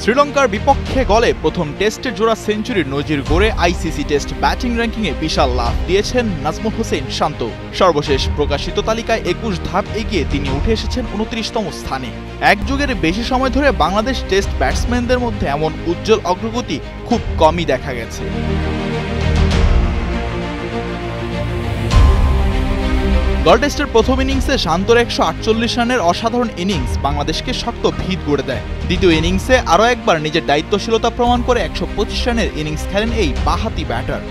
শ্রীলঙ্কার বিপক্ষে গলে প্রথম টেস্টে জোড়া সেঞ্চুরির নজির গড়ে আইসিসি টেস্ট ব্যাটিং র্যাঙ্কিংয়ে বিশাল লাভ দিয়েছেন নাজমুল হোসেন শান্ত। সর্বশেষ প্রকাশিত তালিকায় ২১ ধাপ এগিয়ে তিনি উঠে এসেছেন ২৯তম স্থানে। এক যুগের বেশি সময় ধরে বাংলাদেশ টেস্ট ব্যাটসম্যানদের মধ্যে এমন উজ্জ্বল অগ্রগতি খুব কমই দেখা গেছে। গল টেস্টের প্রথম ইনিংসে শান্তর ১৪৮ রানের অসাধারণ ইনিংস বাংলাদেশকে শক্ত ভিত গড়ে দেয়। দ্বিতীয় ইনিংসে আরও একবার নিজের দায়িত্বশীলতা প্রমাণ করে ১২৫ রানের ইনিংস খেলেন এই বাঁহাতি ব্যাটার।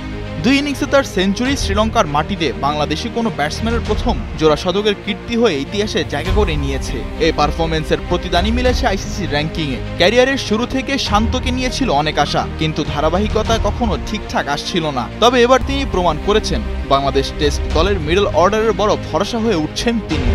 দুই ইনিংসে তার সেঞ্চুরি শ্রীলঙ্কার মাটিতে বাংলাদেশি কোনো ব্যাটসম্যানের প্রথম জোড়া শতকের কীর্তি হয়ে ইতিহাসে জায়গা করে নিয়েছে। এই পারফরমেন্সের প্রতিদানই মিলেছে আইসিসি র্যাঙ্কিংয়ে। ক্যারিয়ারের শুরু থেকে শান্তকে নিয়েছিল অনেক আশা, কিন্তু ধারাবাহিকতায় কখনো ঠিকঠাক আসছিল না। তবে এবার তিনি প্রমাণ করেছেন বাংলাদেশ টেস্ট দলের মিডল অর্ডারের বড় ভরসা হয়ে উঠছেন তিনি।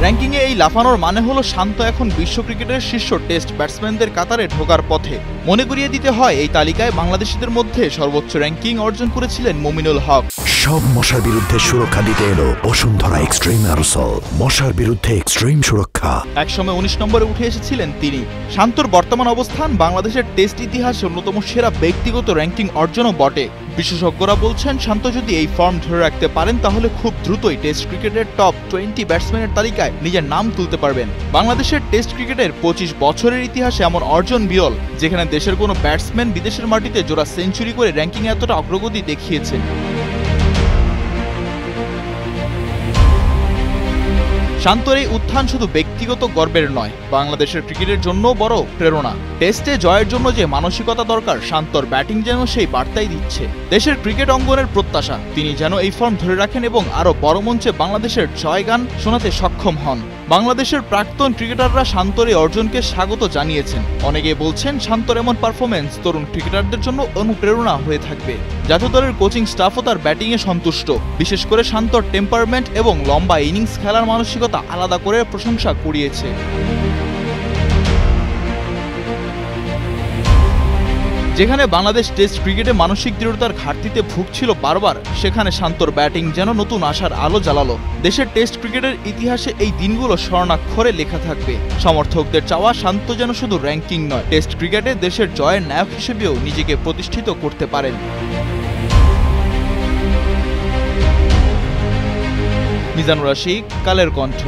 র্যাঙ্কিংয়ে এই লাফানোর মানে হলো শান্ত এখন বিশ্ব ক্রিকেটের শীর্ষ টেস্ট ব্যাটসম্যানদের কাতারে ঢোকার পথে। মনে করিয়ে দিতে হয়, এই তালিকায় বাংলাদেশিদের মধ্যে সর্বোচ্চ র্যাঙ্কিং অর্জন করেছিলেন মুমিনুল হক। সব মশার বিরুদ্ধে সুরক্ষা দিতে এলো বসুন্ধরা এক্সট্রিম অ্যারোসল, মশার বিরুদ্ধে এক্সট্রিম সুরক্ষা। একসময় ১৯ নম্বরে উঠে এসেছিলেন তিনি। শান্তর বর্তমান অবস্থান বাংলাদেশের টেস্ট ইতিহাসে অন্যতম সেরা ব্যক্তিগত র্যাঙ্কিং অর্জনও বটে। বিশেষজ্ঞরা বলছেন, শান্ত যদি এই ফর্ম ধরে রাখতে পারেন তাহলে খুব দ্রুতই টেস্ট ক্রিকেটের টপ 20 ব্যাটসম্যানের তালিকায় নিজের নাম তুলতে পারবেন। বাংলাদেশের টেস্ট ক্রিকেটের ২৫ বছরের ইতিহাসে এমন অর্জন বিরল, যেখানে দেশের কোনো ব্যাটসম্যান বিদেশের মাটিতে জোড়া সেঞ্চুরি করে র্যাঙ্কিং এতটা অগ্রগতি দেখিয়েছেন। শান্তর এই উত্থান শুধু ব্যক্তিগত গর্বের নয়, বাংলাদেশের ক্রিকেটের জন্য বড় প্রেরণা। টেস্টে জয়ের জন্য যে মানসিকতা দরকার, শান্তর ব্যাটিং যেন সেই বার্তাই দিচ্ছে। দেশের ক্রিকেট অঙ্গনের প্রত্যাশা, তিনি যেন এই ফর্ম ধরে রাখেন এবং আরও বড় মঞ্চে বাংলাদেশের জয়গান শোনাতে সক্ষম হন। বাংলাদেশের প্রাক্তন ক্রিকেটাররা শান্তর এই অর্জনকে স্বাগত জানিয়েছেন। অনেকে বলছেন, শান্তর এমন পারফরমেন্স তরুণ ক্রিকেটারদের জন্য অনুপ্রেরণা হয়ে থাকবে। জাতীয় দলের কোচিং স্টাফও তার ব্যাটিংয়ে সন্তুষ্ট। বিশেষ করে শান্তর টেম্পারমেন্ট এবং লম্বা ইনিংস খেলার মানসিকতা আলাদা করে প্রশংসা কুড়িয়েছে। যেখানে বাংলাদেশ টেস্ট ক্রিকেটে মানসিক দৃঢ়তার ঘাটতিতে ভুগছিল বারবার, সেখানে শান্তর ব্যাটিং যেন নতুন আশার আলো জ্বালালো। দেশের টেস্ট ক্রিকেটের ইতিহাসে এই দিনগুলো স্বর্ণাক্ষরে লেখা থাকবে। সমর্থকদের চাওয়া, শান্ত যেন শুধু র্যাঙ্কিং নয়, টেস্ট ক্রিকেটে দেশের জয়ের নায়ক হিসেবেও নিজেকে প্রতিষ্ঠিত করতে পারেন। মিজানুর রশিদ, কালের কণ্ঠ।